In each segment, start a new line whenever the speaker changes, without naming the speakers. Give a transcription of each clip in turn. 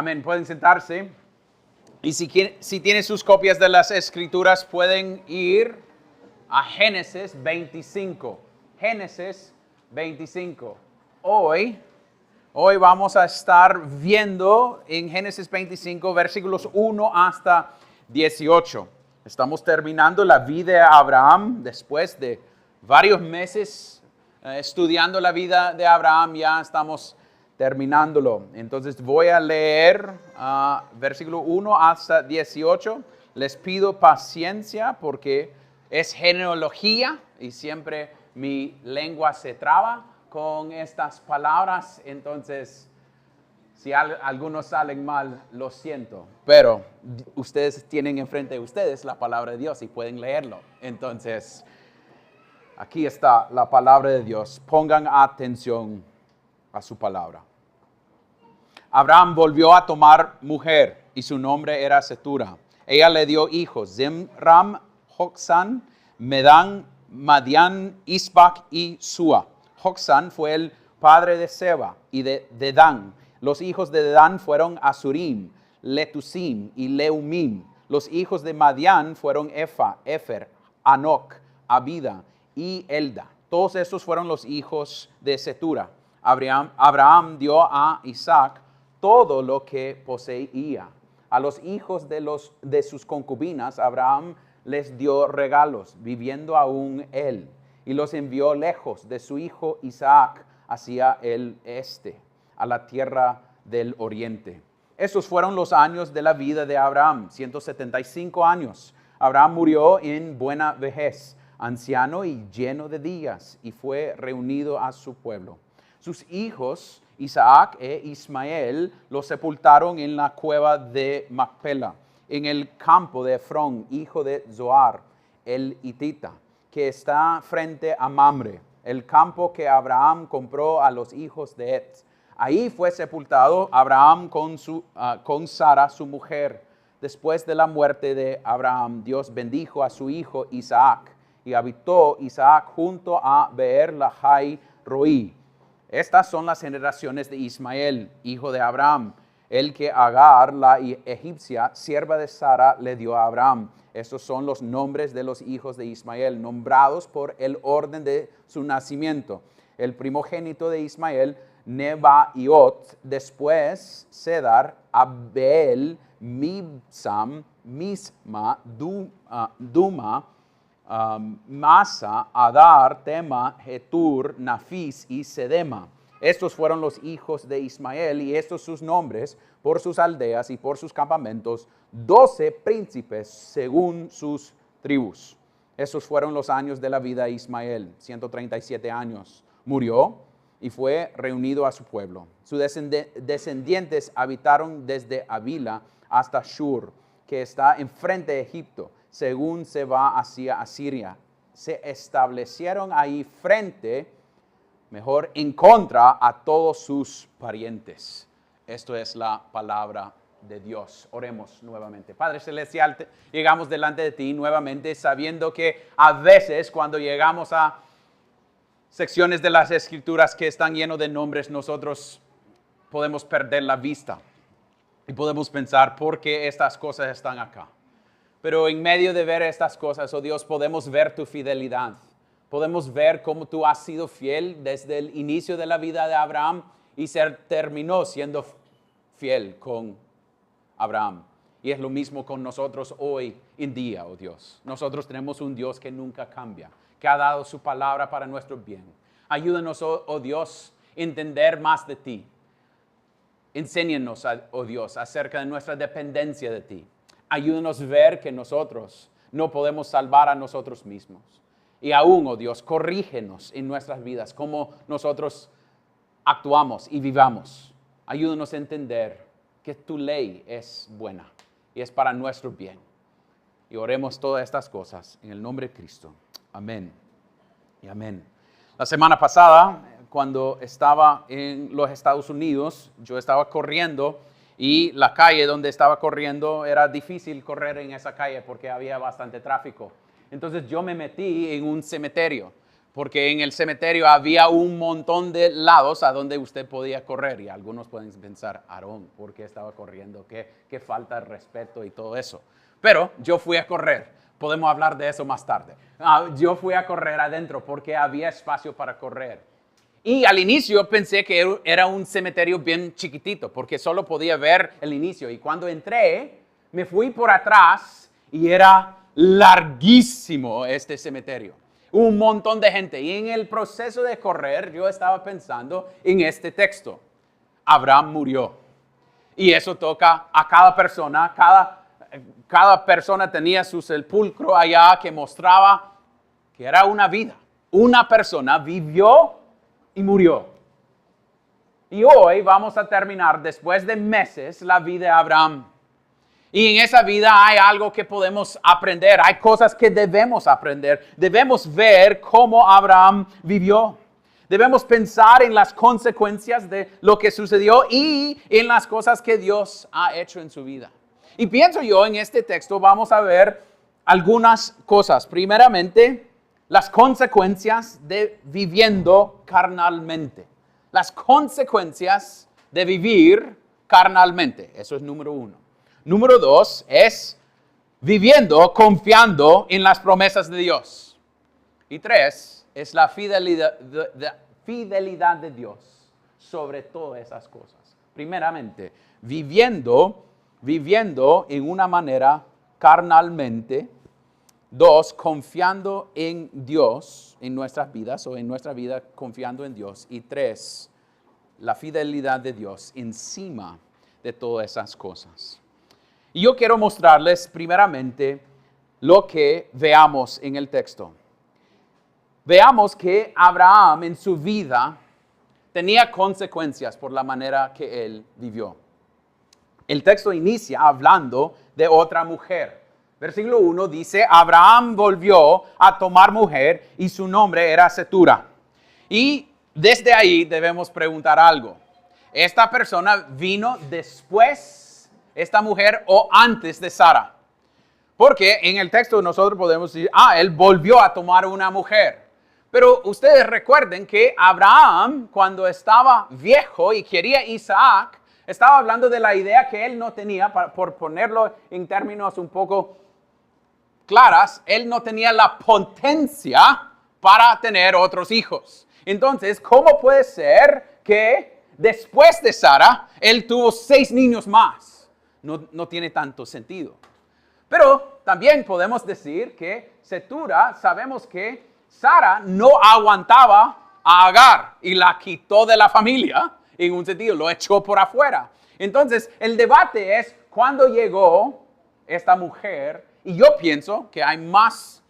Amén. Pueden sentarse. Y si tienen sus copias de las Escrituras, pueden ir a Génesis 25. Génesis 25. Hoy vamos a estar viendo en Génesis 25, versículos 1 hasta 18. Estamos terminando la vida de Abraham después de varios meses estudiando la vida de Abraham. Ya estamos terminándolo. Entonces voy a leer versículo 1 hasta 18. Les pido paciencia porque es genealogía y siempre mi lengua se traba con estas palabras. Entonces, si algunos salen mal, lo siento. Pero ustedes tienen enfrente de ustedes la palabra de Dios y pueden leerlo. Entonces, aquí está la palabra de Dios. Pongan atención a su palabra. Abraham volvió a tomar mujer y su nombre era Setura. Ella le dio hijos, Zimram, Joksán, Medán, Madián, Isbac y Sua. Joksán fue el padre de Seba y de Dedán. Los hijos de Dedán fueron Asurim, Letusim y Leumim. Los hijos de Madián fueron Efa, Efer, Anoc, Abida y Elda. Todos estos fueron los hijos de Setura. Abraham dio a Isaac todo lo que poseía. A los hijos de sus concubinas, Abraham les dio regalos, viviendo aún él, y los envió lejos de su hijo Isaac hacia el este, a la tierra del oriente. Estos fueron los años de la vida de Abraham, 175 años. Abraham murió en buena vejez, anciano y lleno de días, y fue reunido a su pueblo. Sus hijos, Isaac e Ismael, los sepultaron en la cueva de Macpela, en el campo de Efrón, hijo de Zoar, el hitita, que está frente a Mamre, el campo que Abraham compró a los hijos de Et. Ahí fue sepultado Abraham con Sara, su mujer. Después de la muerte de Abraham, Dios bendijo a su hijo Isaac, y habitó Isaac junto a Beer Lahai Roi. Estas son las generaciones de Ismael, hijo de Abraham, el que Agar, la egipcia, sierva de Sara, le dio a Abraham. Estos son los nombres de los hijos de Ismael, nombrados por el orden de su nacimiento. El primogénito de Ismael, Nebaiot, después Cedar, Abel, Mibsam, Misma, Duma, Masa, Adar, Tema, Getur, Nafis y Sedema. Estos fueron los hijos de Ismael y estos sus nombres por sus aldeas y por sus campamentos, 12 príncipes según sus tribus. Estos fueron los años de la vida de Ismael, 137 años. Murió y fue reunido a su pueblo. Sus descendientes habitaron desde Avila hasta Shur, que está enfrente de Egipto, según se va hacia Asiria. Se establecieron ahí en contra a todos sus parientes. Esto es la palabra de Dios. Oremos nuevamente. Padre Celestial, llegamos delante de ti nuevamente sabiendo que a veces cuando llegamos a secciones de las Escrituras que están llenos de nombres, nosotros podemos perder la vista y podemos pensar por qué estas cosas están acá. Pero en medio de ver estas cosas, oh Dios, podemos ver tu fidelidad. Podemos ver cómo tú has sido fiel desde el inicio de la vida de Abraham y terminó siendo fiel con Abraham. Y es lo mismo con nosotros hoy en día, oh Dios. Nosotros tenemos un Dios que nunca cambia, que ha dado su palabra para nuestro bien. Ayúdanos, oh Dios, a entender más de ti. Enséñanos, oh Dios, acerca de nuestra dependencia de ti. Ayúdanos a ver que nosotros no podemos salvar a nosotros mismos. Y aún, oh Dios, corrígenos en nuestras vidas, cómo nosotros actuamos y vivamos. Ayúdanos a entender que tu ley es buena y es para nuestro bien. Y oremos todas estas cosas en el nombre de Cristo. Amén y amén. La semana pasada, cuando estaba en los Estados Unidos, yo estaba corriendo y la calle donde estaba corriendo era difícil correr en esa calle porque había bastante tráfico. Entonces yo me metí en un cementerio porque en el cementerio había un montón de lados a donde usted podía correr. Y algunos pueden pensar, Aarón, ¿por qué estaba corriendo? ¿Qué falta de respeto y todo eso? Pero yo fui a correr. Podemos hablar de eso más tarde. Yo fui a correr adentro porque había espacio para correr. Y al inicio pensé que era un cementerio bien chiquitito, porque solo podía ver el inicio. Y cuando entré, me fui por atrás y era larguísimo este cementerio. Un montón de gente. Y en el proceso de correr, yo estaba pensando en este texto. Abraham murió. Y eso toca a cada persona. Cada persona tenía su sepulcro allá que mostraba que era una vida. Una persona vivió y murió. Y hoy vamos a terminar, después de meses, la vida de Abraham. Y en esa vida hay algo que podemos aprender, hay cosas que debemos aprender. Debemos ver cómo Abraham vivió. Debemos pensar en las consecuencias de lo que sucedió y en las cosas que Dios ha hecho en su vida. Y pienso yo, en este texto vamos a ver algunas cosas. Primeramente, las consecuencias de viviendo carnalmente. Las consecuencias de vivir carnalmente. Eso es número 1. Número 2 es viviendo confiando en las promesas de Dios. Y 3 es la fidelidad de Dios sobre todas esas cosas. Primeramente, viviendo en una manera carnalmente. 2, confiando en Dios en nuestras vidas o en nuestra vida confiando en Dios. Y 3, la fidelidad de Dios encima de todas esas cosas. Y yo quiero mostrarles primeramente lo que veamos en el texto. Veamos que Abraham en su vida tenía consecuencias por la manera que él vivió. El texto inicia hablando de otra mujer. Versículo 1 dice, Abraham volvió a tomar mujer y su nombre era Setura. Y desde ahí debemos preguntar algo. ¿Esta persona vino después, esta mujer, o antes de Sara? Porque en el texto nosotros podemos decir, él volvió a tomar una mujer. Pero ustedes recuerden que Abraham, cuando estaba viejo y quería Isaac, estaba hablando de la idea que él no tenía, por ponerlo en términos un poco claras, él no tenía la potencia para tener otros hijos. Entonces, ¿cómo puede ser que después de Sara, él tuvo 6 niños más? No tiene tanto sentido. Pero también podemos decir que Setura, sabemos que Sara no aguantaba a Agar y la quitó de la familia, en un sentido, lo echó por afuera. Entonces, el debate es cuándo llegó esta mujer. Y yo pienso que hay más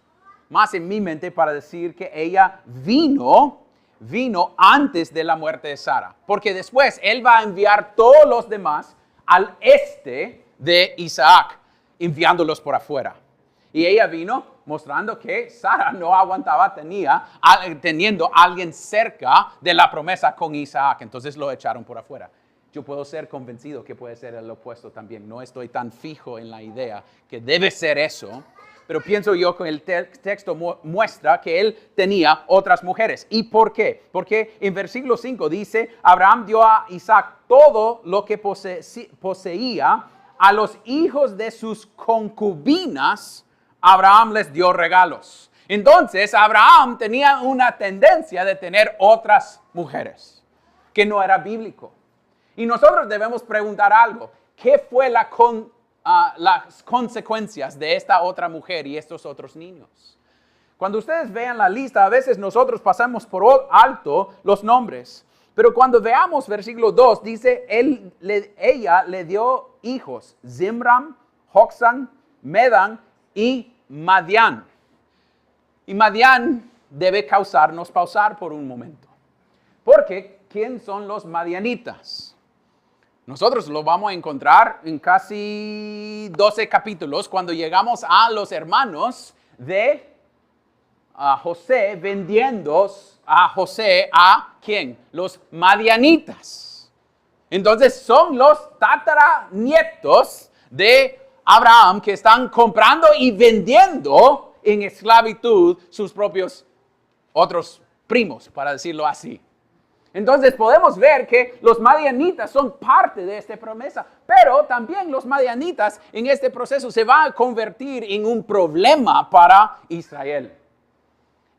en mi mente para decir que ella vino antes de la muerte de Sara. Porque después él va a enviar todos los demás al este de Isaac, enviándolos por afuera. Y ella vino mostrando que Sara no aguantaba, teniendo a alguien cerca de la promesa con Isaac. Entonces lo echaron por afuera. Yo puedo ser convencido que puede ser el opuesto también. No estoy tan fijo en la idea que debe ser eso. Pero pienso yo que el texto muestra que él tenía otras mujeres. ¿Y por qué? Porque en versículo 5 dice, Abraham dio a Isaac todo lo que poseía. A los hijos de sus concubinas, Abraham les dio regalos. Entonces, Abraham tenía una tendencia de tener otras mujeres, que no era bíblico. Y nosotros debemos preguntar algo. ¿Qué fue las consecuencias de esta otra mujer y estos otros niños? Cuando ustedes vean la lista, a veces nosotros pasamos por alto los nombres. Pero cuando veamos versículo 2, dice, ella le dio hijos, Zimram, Joksán, Medan y Madián. Y Madián debe causarnos pausar por un momento. Porque, ¿quién son los madianitas? Nosotros lo vamos a encontrar en casi 12 capítulos cuando llegamos a los hermanos de José vendiendo a José a ¿quién? Los madianitas. Entonces son los tataranietos de Abraham que están comprando y vendiendo en esclavitud sus propios otros primos, para decirlo así. Entonces podemos ver que los madianitas son parte de esta promesa, pero también los madianitas en este proceso se van a convertir en un problema para Israel.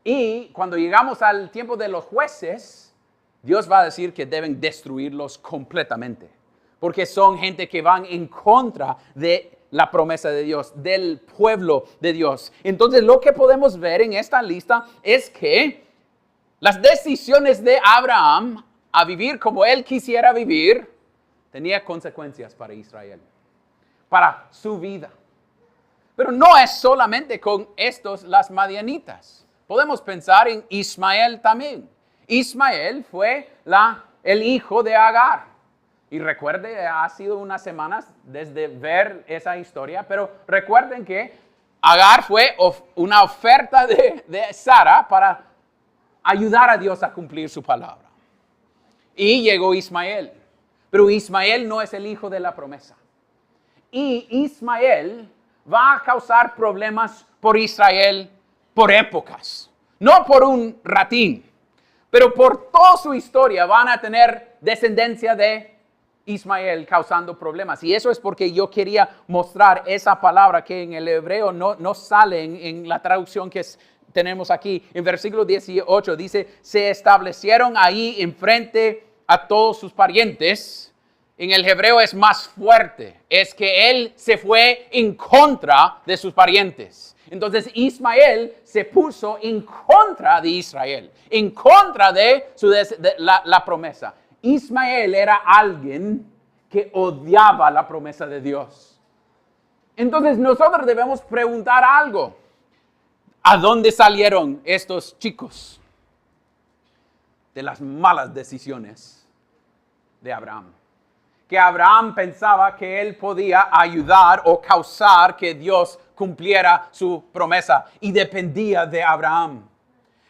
Y cuando llegamos al tiempo de los jueces, Dios va a decir que deben destruirlos completamente, porque son gente que van en contra de la promesa de Dios, del pueblo de Dios. Entonces lo que podemos ver en esta lista es que las decisiones de Abraham a vivir como él quisiera vivir tenía consecuencias para Israel, para su vida. Pero no es solamente con estos las madianitas. Podemos pensar en Ismael también. Ismael fue el hijo de Agar. Y recuerde, ha sido unas semanas desde ver esa historia, pero recuerden que Agar fue una oferta de Sara para ayudar a Dios a cumplir su palabra. Y llegó Ismael. Pero Ismael no es el hijo de la promesa. Y Ismael va a causar problemas por Israel por épocas. No por un ratín, pero por toda su historia van a tener descendencia de Ismael causando problemas. Y eso es porque yo quería mostrar esa palabra que en el hebreo no sale en la traducción que tenemos aquí. En versículo 18 dice, se establecieron ahí enfrente a todos sus parientes. En el hebreo es más fuerte. Es que él se fue en contra de sus parientes. Entonces Ismael se puso en contra de Israel. En contra de la promesa. Ismael era alguien que odiaba la promesa de Dios. Entonces nosotros debemos preguntar algo. ¿A dónde salieron estos chicos? De las malas decisiones de Abraham. Que Abraham pensaba que él podía ayudar o causar que Dios cumpliera su promesa y dependía de Abraham.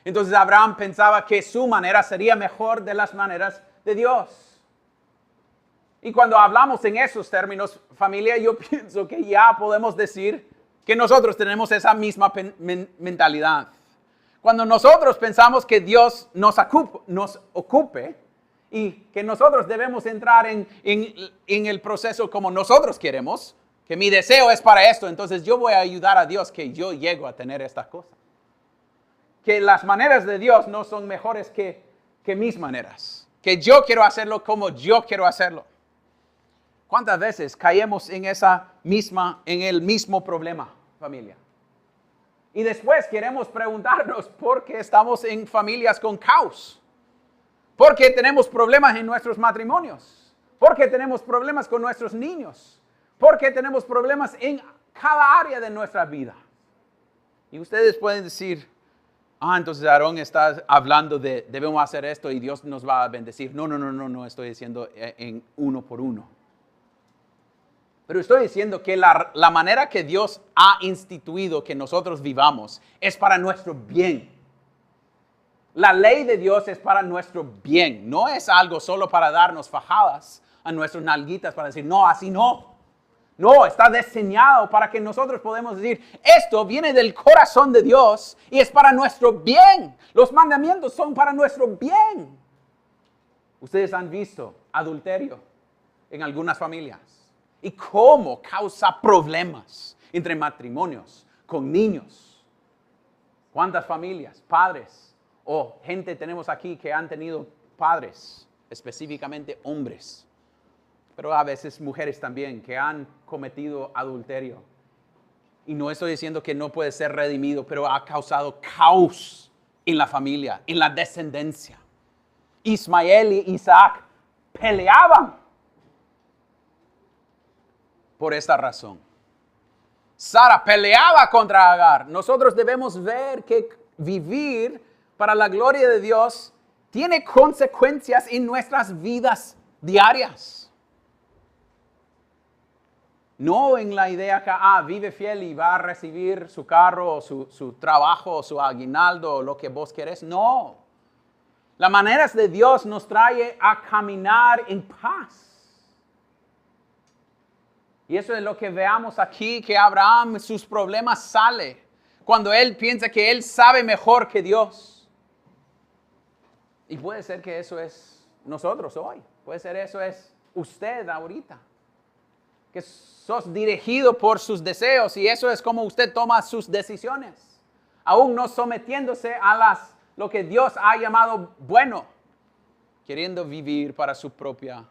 Entonces Abraham pensaba que su manera sería mejor de las maneras de Dios. Y cuando hablamos en esos términos, familia, yo pienso que ya podemos decir que nosotros tenemos esa misma mentalidad. Cuando nosotros pensamos que Dios nos ocupe y que nosotros debemos entrar en el proceso como nosotros queremos, que mi deseo es para esto, entonces yo voy a ayudar a Dios que yo llego a tener esta cosa. Que las maneras de Dios no son mejores que mis maneras. Que yo quiero hacerlo como yo quiero hacerlo. ¿Cuántas veces caemos en el mismo problema, familia? Y después queremos preguntarnos por qué estamos en familias con caos. ¿Por qué tenemos problemas en nuestros matrimonios? ¿Por qué tenemos problemas con nuestros niños? ¿Por qué tenemos problemas en cada área de nuestra vida? Y ustedes pueden decir, entonces Aarón está hablando de debemos hacer esto y Dios nos va a bendecir. No estoy diciendo en uno por uno. Pero estoy diciendo que la manera que Dios ha instituido que nosotros vivamos es para nuestro bien. La ley de Dios es para nuestro bien. No es algo solo para darnos fajadas a nuestras nalguitas para decir, no, así no. No, está diseñado para que nosotros podamos decir, esto viene del corazón de Dios y es para nuestro bien. Los mandamientos son para nuestro bien. Ustedes han visto adulterio en algunas familias. Y cómo causa problemas entre matrimonios, con niños. ¿Cuántas familias, padres o gente tenemos aquí que han tenido padres, específicamente hombres, pero a veces mujeres también, que han cometido adulterio? Y no estoy diciendo que no puede ser redimido, pero ha causado caos en la familia, en la descendencia. Ismael y Isaac peleaban por esta razón. Sara peleaba contra Agar. Nosotros debemos ver que vivir para la gloria de Dios tiene consecuencias en nuestras vidas diarias. No en la idea que vive fiel y va a recibir su carro, o su trabajo, o su aguinaldo, o lo que vos querés. No. Las maneras de Dios nos trae a caminar en paz. Y eso es lo que veamos aquí, que Abraham, sus problemas sale cuando él piensa que él sabe mejor que Dios. Y puede ser que eso es nosotros hoy. Puede ser eso es usted ahorita. Que sos dirigido por sus deseos y eso es como usted toma sus decisiones. Aún no sometiéndose a lo que Dios ha llamado bueno. Queriendo vivir para su propia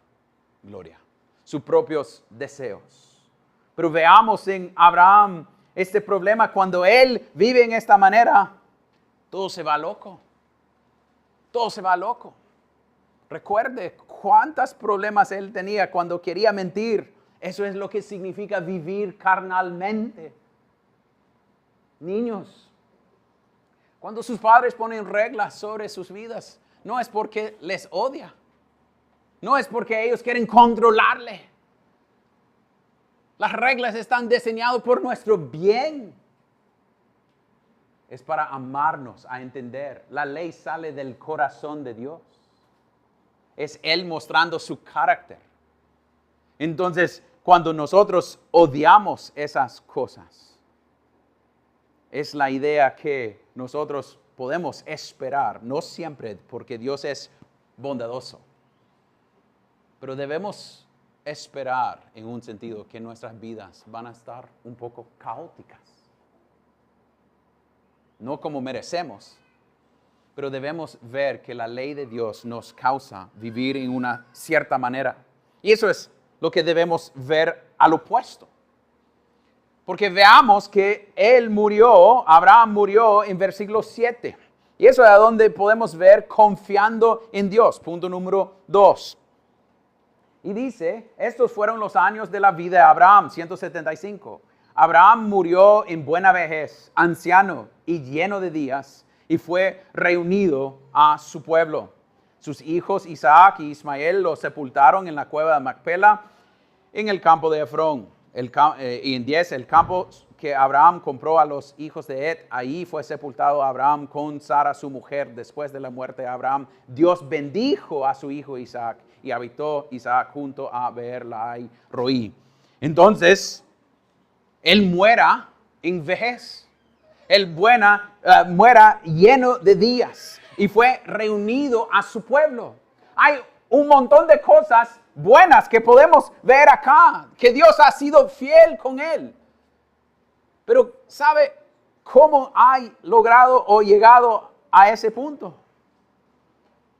gloria. Sus propios deseos. Pero veamos en Abraham este problema. Cuando él vive en esta manera, todo se va loco. Todo se va loco. Recuerde cuántos problemas él tenía cuando quería mentir. Eso es lo que significa vivir carnalmente. Niños, cuando sus padres ponen reglas sobre sus vidas, no es porque les odia. No es porque ellos quieren controlarle. Las reglas están diseñadas por nuestro bien. Es para amarnos, a entender. La ley sale del corazón de Dios. Es Él mostrando su carácter. Entonces, cuando nosotros odiamos esas cosas, es la idea que nosotros podemos esperar, no siempre, porque Dios es bondadoso, pero debemos esperar en un sentido que nuestras vidas van a estar un poco caóticas. No como merecemos, pero debemos ver que la ley de Dios nos causa vivir en una cierta manera. Y eso es lo que debemos ver al opuesto. Porque veamos que Abraham murió en versículo 7. Y eso es donde podemos ver confiando en Dios. Punto número 2. Y dice, estos fueron los años de la vida de Abraham, 175. Abraham murió en buena vejez, anciano y lleno de días, y fue reunido a su pueblo. Sus hijos Isaac y Ismael lo sepultaron en la cueva de Macpela, en el campo de Efrón. Y en 10, el campo que Abraham compró a los hijos de Ed, ahí fue sepultado Abraham con Sara su mujer. Después de la muerte de Abraham, Dios bendijo a su hijo Isaac, y habitó Isaac junto a Beer-lahai Roi. Entonces, él muera en vejez. Él muera lleno de días y fue reunido a su pueblo. Hay un montón de cosas buenas que podemos ver acá, que Dios ha sido fiel con él. Pero ¿sabe cómo ha logrado o llegado a ese punto?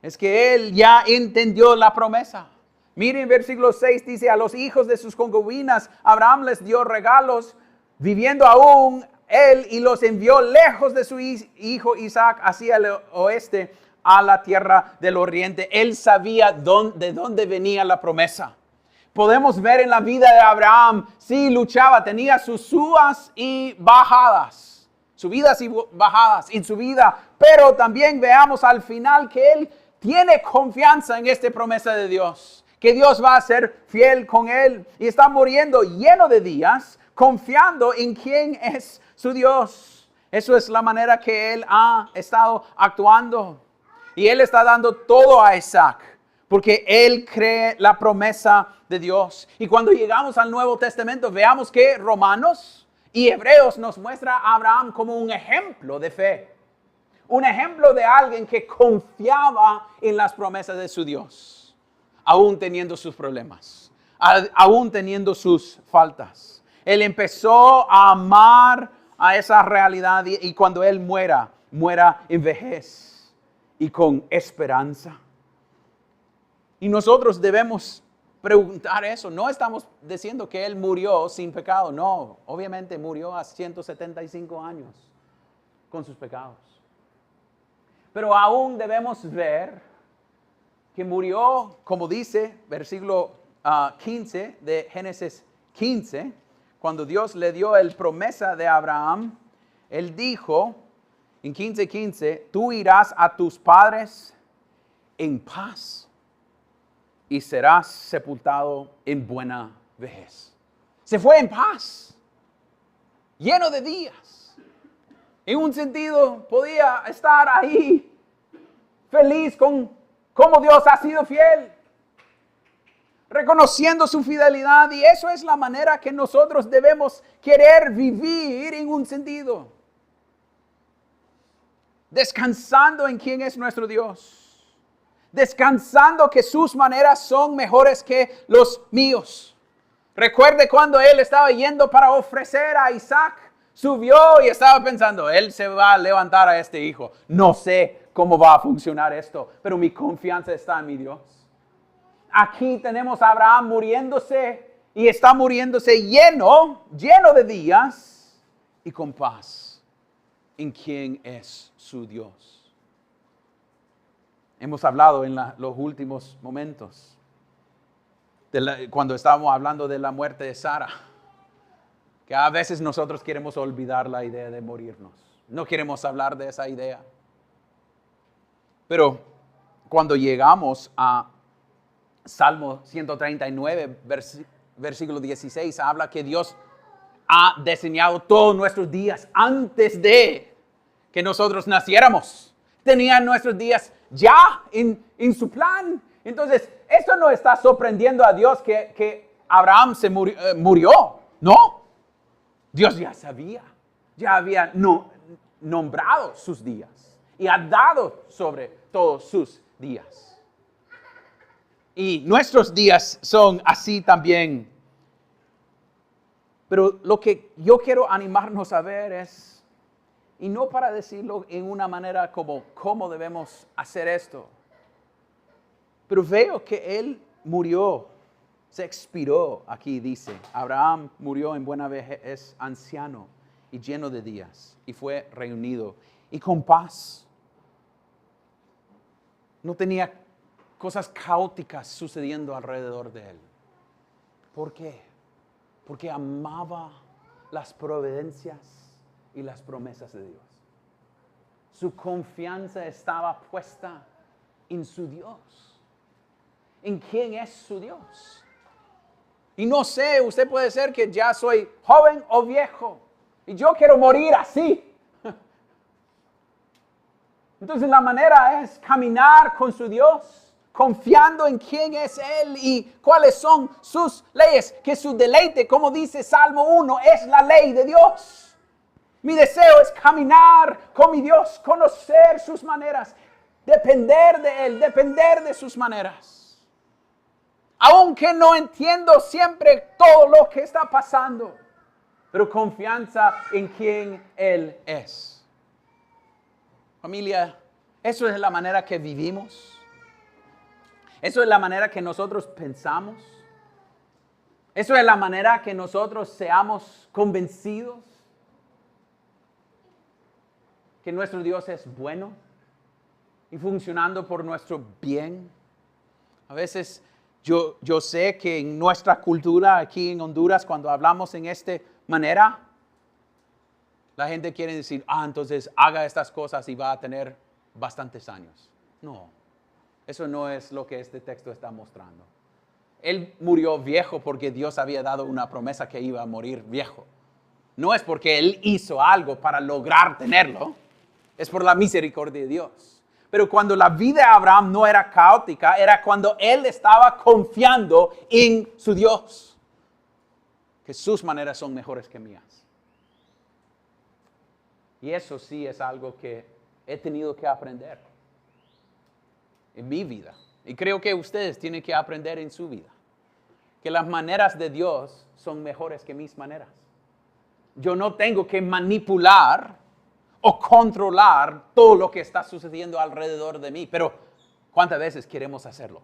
Es que él ya entendió la promesa. Miren, versículo 6 dice, a los hijos de sus concubinas, Abraham les dio regalos, viviendo aún él, y los envió lejos de su hijo Isaac hacia el oeste, a la tierra del oriente. Él sabía de dónde venía la promesa. Podemos ver en la vida de Abraham, sí luchaba, tenía sus subas y bajadas. Subidas y bajadas en su vida. Pero también veamos al final que él tiene confianza en esta promesa de Dios. Que Dios va a ser fiel con él. Y está muriendo lleno de días, confiando en quién es su Dios. Eso es la manera que él ha estado actuando. Y él está dando todo a Isaac, porque él cree la promesa de Dios. Y cuando llegamos al Nuevo Testamento, veamos que Romanos y Hebreos nos muestra a Abraham como un ejemplo de fe. Un ejemplo de alguien que confiaba en las promesas de su Dios, aún teniendo sus problemas, aún teniendo sus faltas. Él empezó a amar a esa realidad y cuando él muera en vejez. Y con esperanza. Y nosotros debemos preguntar eso. No estamos diciendo que él murió sin pecado. No, obviamente murió a 175 años con sus pecados. Pero aún debemos ver que murió, como dice versículo 15 de Génesis 15, cuando Dios le dio el promesa de Abraham, él dijo, en 15:15, tú irás a tus padres en paz y serás sepultado en buena vejez. Se fue en paz, lleno de días. En un sentido, podía estar ahí feliz con cómo Dios ha sido fiel, reconociendo su fidelidad. Y eso es la manera que nosotros debemos querer vivir en un sentido. Descansando en quién es nuestro Dios. descansando que sus maneras son mejores que los míos. Recuerde cuando él estaba yendo para ofrecer a Isaac, subió y estaba pensando, él se va a levantar a este hijo. No sé cómo va a funcionar esto, pero mi confianza está en mi Dios. Aquí tenemos a Abraham muriéndose y está muriéndose lleno de días y con paz en quien es su Dios. Hemos hablado en los últimos momentos, cuando estábamos hablando de la muerte de Sara, que a veces nosotros queremos olvidar la idea de morirnos. No queremos hablar de esa idea. Pero cuando llegamos a Salmo 139, versículo 16, habla que Dios ha diseñado todos nuestros días antes de que nosotros naciéramos. Tenía nuestros días ya en su plan. Entonces, esto no está sorprendiendo a Dios que Abraham se murió. No. Dios ya sabía. Ya había nombrado sus días. Y ha dado sobre todos sus días. Y nuestros días son así también. Pero lo que yo quiero animarnos a ver es, y no para decirlo en una manera como cómo debemos hacer esto, pero veo que él murió, se expiró, aquí dice, Abraham murió en buena vejez, anciano y lleno de días, y fue reunido y con paz. No tenía cosas caóticas sucediendo alrededor de él. ¿Por qué? Porque amaba las providencias y las promesas de Dios. Su confianza estaba puesta en su Dios. ¿En quién es su Dios? Y no sé, usted puede ser que ya soy joven o viejo y yo quiero morir así. Entonces la manera es caminar con su Dios, confiando en quién es Él y cuáles son sus leyes. Que su deleite, como dice Salmo 1, es la ley de Dios. Mi deseo es caminar con mi Dios, conocer sus maneras, depender de Él, depender de sus maneras. Aunque no entiendo siempre todo lo que está pasando, pero confianza en quién Él es. Familia, eso es la manera que vivimos. Eso es la manera que nosotros pensamos. Eso es la manera que nosotros seamos convencidos que nuestro Dios es bueno y funcionando por nuestro bien. A veces yo sé que en nuestra cultura aquí en Honduras, cuando hablamos en esta manera, la gente quiere decir, entonces haga estas cosas y va a tener bastantes años. No, eso no es lo que este texto está mostrando. Él murió viejo porque Dios había dado una promesa que iba a morir viejo. No es porque él hizo algo para lograr tenerlo, es por la misericordia de Dios. Pero cuando la vida de Abraham no era caótica, era cuando él estaba confiando en su Dios, que sus maneras son mejores que mías. Y eso sí es algo que he tenido que aprender en mi vida. Y creo que ustedes tienen que aprender en su vida. Que las maneras de Dios son mejores que mis maneras. Yo no tengo que manipular o controlar todo lo que está sucediendo alrededor de mí. Pero ¿cuántas veces queremos hacerlo?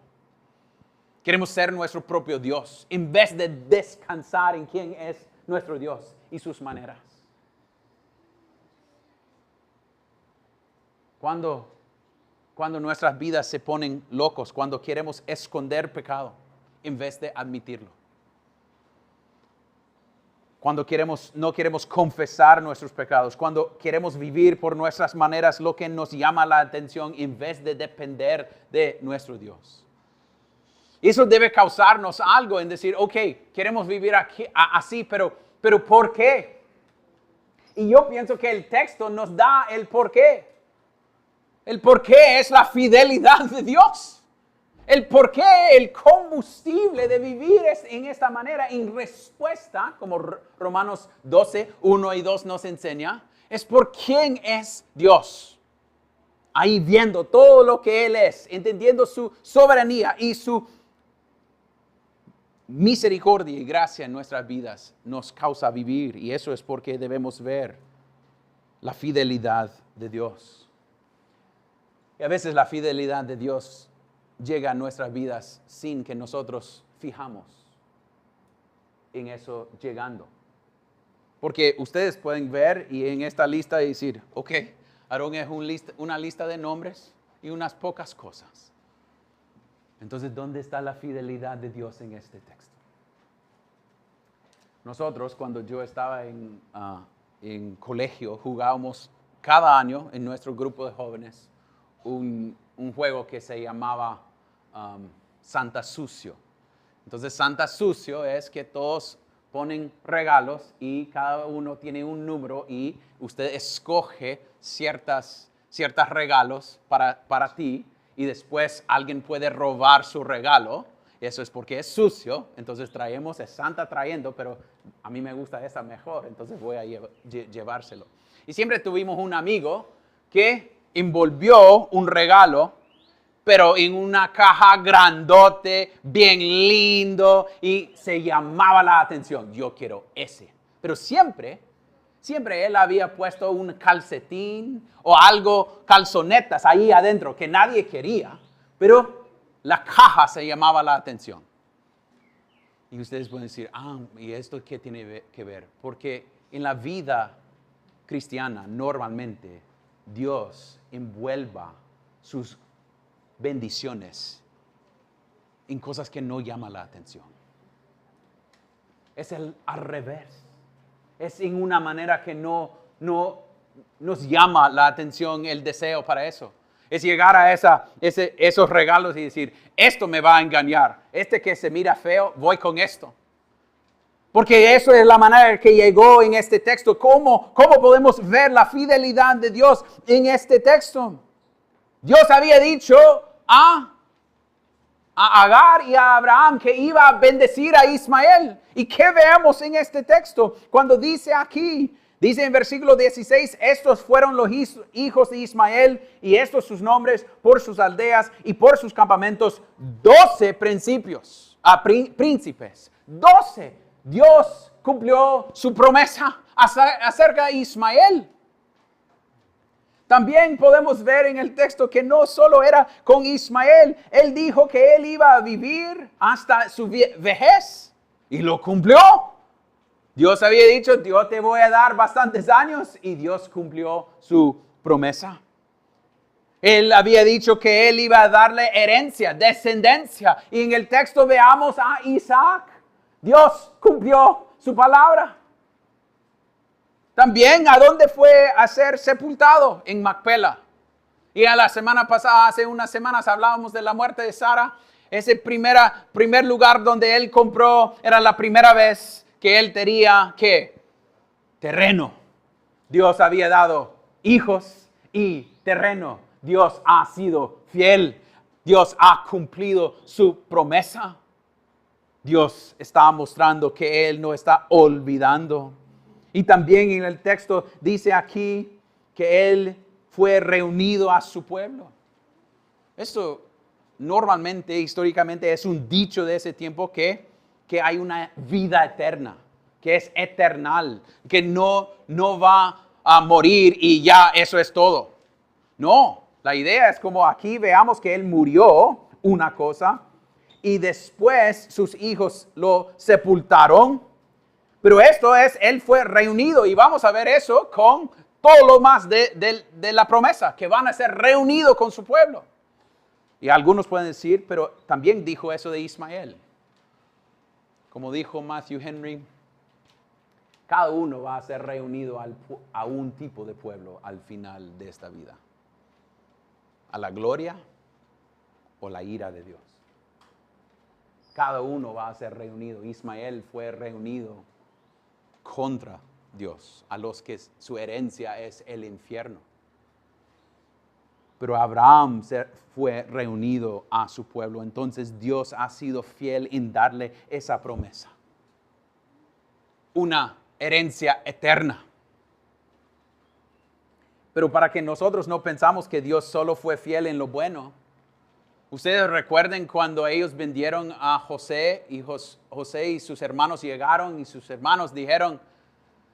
Queremos ser nuestro propio Dios en vez de descansar en quién es nuestro Dios y sus maneras. Cuando nuestras vidas se ponen locos, cuando queremos esconder pecado en vez de admitirlo. Cuando no queremos confesar nuestros pecados, cuando queremos vivir por nuestras maneras lo que nos llama la atención en vez de depender de nuestro Dios. Eso debe causarnos algo en decir, ok, queremos vivir aquí, así, pero ¿por qué? Y yo pienso que el texto nos da el por qué. El por qué es la fidelidad de Dios. El por qué el combustible de vivir en esta manera en respuesta, como Romanos 12, 1 y 2 nos enseña, es por quién es Dios. ahí viendo todo lo que Él es, entendiendo su soberanía y su misericordia y gracia en nuestras vidas, nos causa vivir. Y eso es porque debemos ver la fidelidad de Dios. Y a veces la fidelidad de Dios llega a nuestras vidas sin que nosotros fijamos en eso llegando. Porque ustedes pueden ver y en esta lista decir, ok, Aarón es una lista de nombres y unas pocas cosas. Entonces, ¿dónde está la fidelidad de Dios en este texto? Nosotros, cuando yo estaba en colegio, jugábamos cada año en nuestro grupo de jóvenes un juego que se llamaba Santa Sucio. Entonces, Santa Sucio es que todos ponen regalos y cada uno tiene un número y usted escoge ciertos regalos para ti y después alguien puede robar su regalo. Eso es porque es sucio, entonces es Santa trayendo, pero a mí me gusta esa mejor, entonces voy a llevárselo. Y siempre tuvimos un amigo que envolvió un regalo, pero en una caja grandote, bien lindo, y se llamaba la atención. Yo quiero ese. Pero siempre él había puesto un calcetín o algo, calzonetas ahí adentro que nadie quería, pero la caja se llamaba la atención. Y ustedes pueden decir, ¿y esto qué tiene que ver? Porque en la vida cristiana, normalmente, Dios envuelva sus bendiciones en cosas que no llaman la atención. Es al revés. Es en una manera que no nos llama la atención el deseo para eso. Es llegar a esos regalos y decir, esto me va a engañar. Este que se mira feo, voy con esto. Porque eso es la manera que llegó en este texto. ¿Cómo podemos ver la fidelidad de Dios en este texto? Dios había dicho a Agar y a Abraham que iba a bendecir a Ismael. ¿Y qué veamos en este texto? Cuando dice aquí, dice en versículo 16, estos fueron los hijos de Ismael y estos sus nombres por sus aldeas y por sus campamentos, 12 príncipes, 12. Dios cumplió su promesa acerca de Ismael. También podemos ver en el texto que no solo era con Ismael. Él dijo que él iba a vivir hasta su vejez y lo cumplió. Dios había dicho, yo te voy a dar bastantes años y Dios cumplió su promesa. Él había dicho que él iba a darle herencia, descendencia. Y en el texto veamos a Isaac. Dios cumplió su palabra. También, ¿a dónde fue a ser sepultado? En Macpela. Y a la semana pasada, hace unas semanas, hablábamos de la muerte de Sara. Ese primer lugar donde él compró, era la primera vez que él tenía, ¿qué? Terreno. Dios había dado hijos y terreno. Dios ha sido fiel. Dios ha cumplido su promesa. Dios está mostrando que Él no está olvidando. Y también en el texto dice aquí que Él fue reunido a su pueblo. Esto normalmente, históricamente, es un dicho de ese tiempo que hay una vida eterna, que es eternal, que no va a morir y ya eso es todo. No, la idea es como aquí veamos que Él murió, una cosa, y después sus hijos lo sepultaron. Pero esto es, Él fue reunido y vamos a ver eso con todo lo más de la promesa, que van a ser reunidos con su pueblo. Y algunos pueden decir, pero también dijo eso de Ismael. Como dijo Matthew Henry, cada uno va a ser reunido a un tipo de pueblo al final de esta vida. A la gloria o la ira de Dios. Cada uno va a ser reunido. Ismael fue reunido contra Dios, a los que su herencia es el infierno. Pero Abraham fue reunido a su pueblo. Entonces Dios ha sido fiel en darle esa promesa. Una herencia eterna. Pero para que nosotros no pensamos que Dios solo fue fiel en lo bueno. Ustedes recuerden cuando ellos vendieron a José y José y sus hermanos llegaron y sus hermanos dijeron,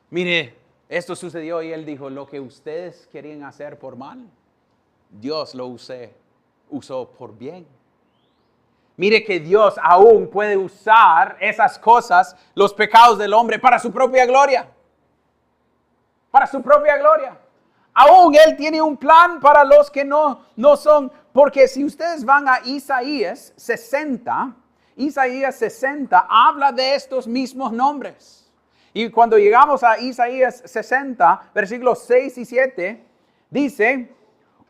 mire, esto sucedió y él dijo, lo que ustedes querían hacer por mal, Dios lo usó por bien. Mire que Dios aún puede usar esas cosas, los pecados del hombre, para su propia gloria. Para su propia gloria. Aún Él tiene un plan para los que no son. Porque si ustedes van a Isaías 60, Isaías 60 habla de estos mismos nombres. Y cuando llegamos a Isaías 60, versículos 6 y 7, dice,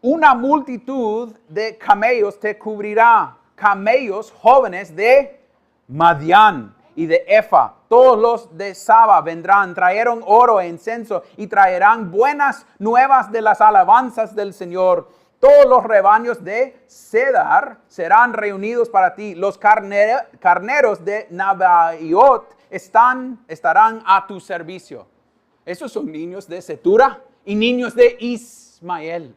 una multitud de camellos te cubrirá. Camellos jóvenes de Madián y de Efa, todos los de Saba vendrán, trajeron oro e incenso y traerán buenas nuevas de las alabanzas del Señor. Todos los rebaños de Cedar serán reunidos para ti. Los carneros de Nabaiot estarán a tu servicio. Esos son niños de Setura y niños de Ismael.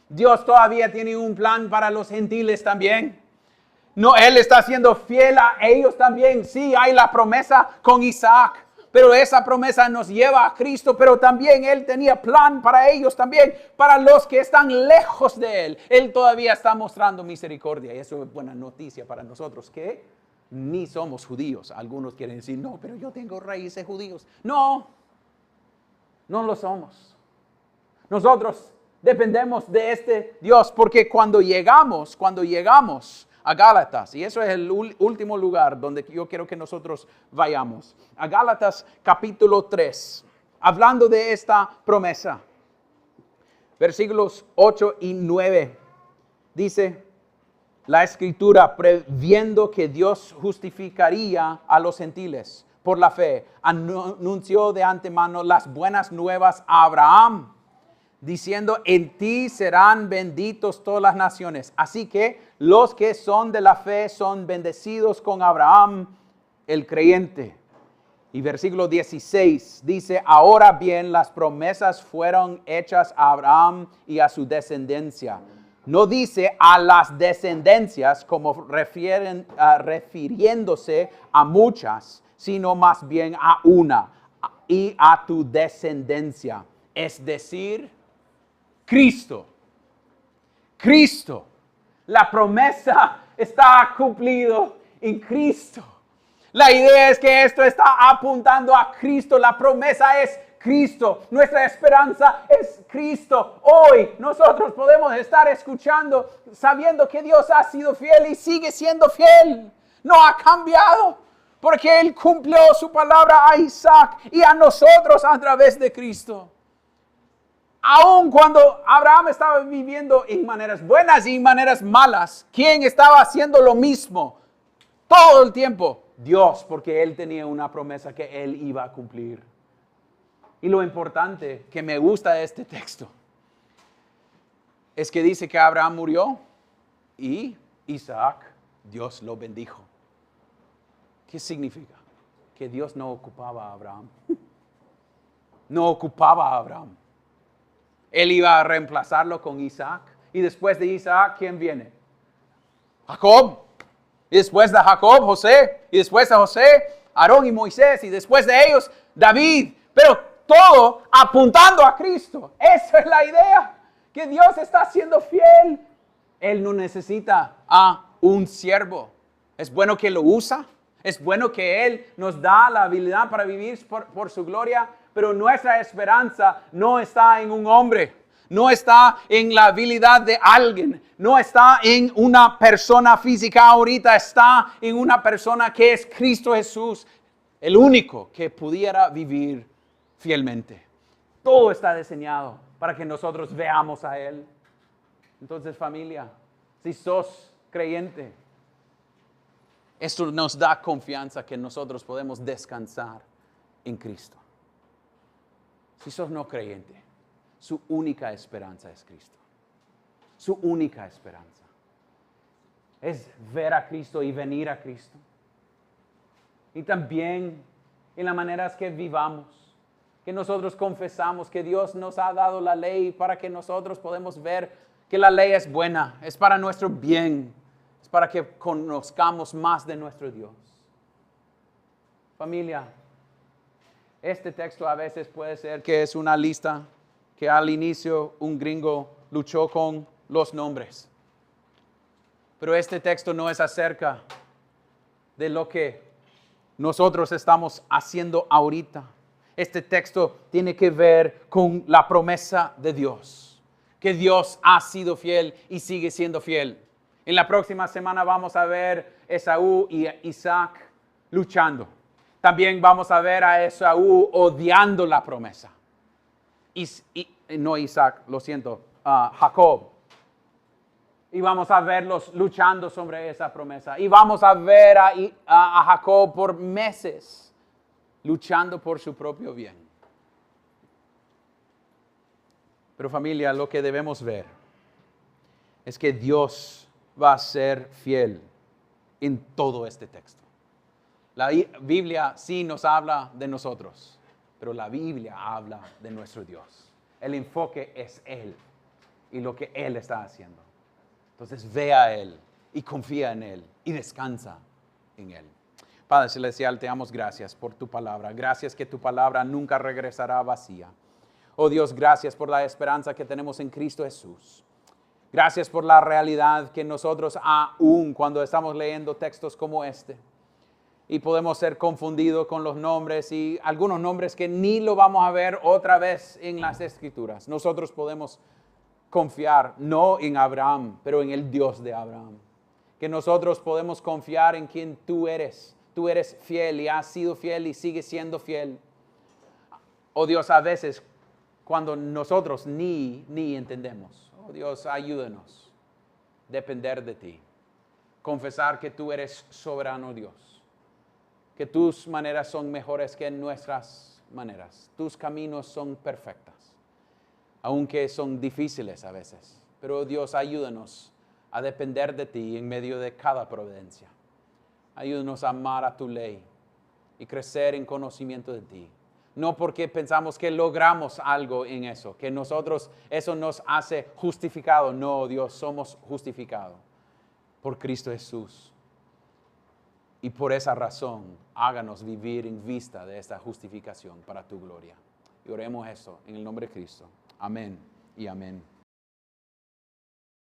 Dios todavía tiene un plan para los gentiles también. No, Él está siendo fiel a ellos también. Sí, hay la promesa con Isaac, pero esa promesa nos lleva a Cristo, pero también Él tenía plan para ellos también, para los que están lejos de Él. Él todavía está mostrando misericordia y eso es buena noticia para nosotros, que ni somos judíos. Algunos quieren decir, no, pero yo tengo raíces judíos. No lo somos. Nosotros dependemos de este Dios, porque cuando llegamos a Gálatas, y eso es el último lugar donde yo quiero que nosotros vayamos, a Gálatas capítulo 3, hablando de esta promesa, versículos 8 y 9, dice la Escritura, previendo que Dios justificaría a los gentiles por la fe, anunció de antemano las buenas nuevas a Abraham, diciendo, en ti serán benditos todas las naciones. Así que los que son de la fe son bendecidos con Abraham, el creyente. Y versículo 16 dice, ahora bien, las promesas fueron hechas a Abraham y a su descendencia. No dice a las descendencias como refiriéndose a muchas, sino más bien a una, y a tu descendencia. Es decir, Cristo. La promesa está cumplido en Cristo. La idea es que esto está apuntando a Cristo. La promesa es Cristo. Nuestra esperanza es Cristo. Hoy nosotros podemos estar escuchando, sabiendo que Dios ha sido fiel y sigue siendo fiel. No ha cambiado, porque Él cumplió su palabra a Isaac y a nosotros a través de Cristo. Aun cuando Abraham estaba viviendo en maneras buenas y en maneras malas, ¿quién estaba haciendo lo mismo todo el tiempo? Dios, porque Él tenía una promesa que Él iba a cumplir. Y lo importante que me gusta de este texto es que dice que Abraham murió y Isaac, Dios lo bendijo. ¿Qué significa? Que Dios no ocupaba a Abraham. No ocupaba a Abraham. Él iba a reemplazarlo con Isaac. Y después de Isaac, ¿quién viene? Jacob. Y después de Jacob, José. Y después de José, Aarón y Moisés. Y después de ellos, David. Pero todo apuntando a Cristo. Esa es la idea. Que Dios está siendo fiel. Él no necesita a un siervo. Es bueno que lo usa. Es bueno que Él nos da la habilidad para vivir por su gloria. Pero nuestra esperanza no está en un hombre, no está en la habilidad de alguien, no está en una persona física ahorita, está en una persona que es Cristo Jesús, el único que pudiera vivir fielmente. Todo está diseñado para que nosotros veamos a Él. Entonces, familia, si sos creyente, esto nos da confianza que nosotros podemos descansar en Cristo. Si sos no creyente, su única esperanza es Cristo. Su única esperanza es ver a Cristo y venir a Cristo. Y también en las maneras que vivamos, que nosotros confesamos que Dios nos ha dado la ley para que nosotros podamos ver que la ley es buena, es para nuestro bien, es para que conozcamos más de nuestro Dios. Familia, este texto a veces puede ser que es una lista que al inicio un gringo luchó con los nombres. Pero este texto no es acerca de lo que nosotros estamos haciendo ahorita. Este texto tiene que ver con la promesa de Dios, que Dios ha sido fiel y sigue siendo fiel. En la próxima semana vamos a ver Esaú y Isaac luchando. También vamos a ver a Esaú odiando la promesa. No Isaac, lo siento, Jacob. Y vamos a verlos luchando sobre esa promesa. Y vamos a ver a Jacob por meses luchando por su propio bien. Pero familia, lo que debemos ver es que Dios va a ser fiel en todo este texto. La Biblia sí nos habla de nosotros, pero la Biblia habla de nuestro Dios. El enfoque es Él y lo que Él está haciendo. Entonces ve a Él y confía en Él y descansa en Él. Padre Celestial, te damos gracias por tu palabra. Gracias que tu palabra nunca regresará vacía. Oh Dios, gracias por la esperanza que tenemos en Cristo Jesús. Gracias por la realidad que nosotros aún cuando estamos leyendo textos como este y podemos ser confundidos con los nombres y algunos nombres que ni lo vamos a ver otra vez en las Escrituras. Nosotros podemos confiar no en Abraham, pero en el Dios de Abraham. Que nosotros podemos confiar en quien tú eres. Tú eres fiel y has sido fiel y sigues siendo fiel. Oh Dios, a veces cuando nosotros ni entendemos. Oh Dios, ayúdanos a depender de ti. Confesar que tú eres soberano Dios. Que tus maneras son mejores que nuestras maneras. Tus caminos son perfectas. Aunque son difíciles a veces. Pero Dios, ayúdanos a depender de ti en medio de cada providencia. Ayúdanos a amar a tu ley y crecer en conocimiento de ti. No porque pensamos que logramos algo en eso, que nosotros eso nos hace justificado. No, Dios, somos justificados por Cristo Jesús. Y por esa razón, háganos vivir en vista de esta justificación para tu gloria. Y oremos eso en el nombre de Cristo. Amén y amén.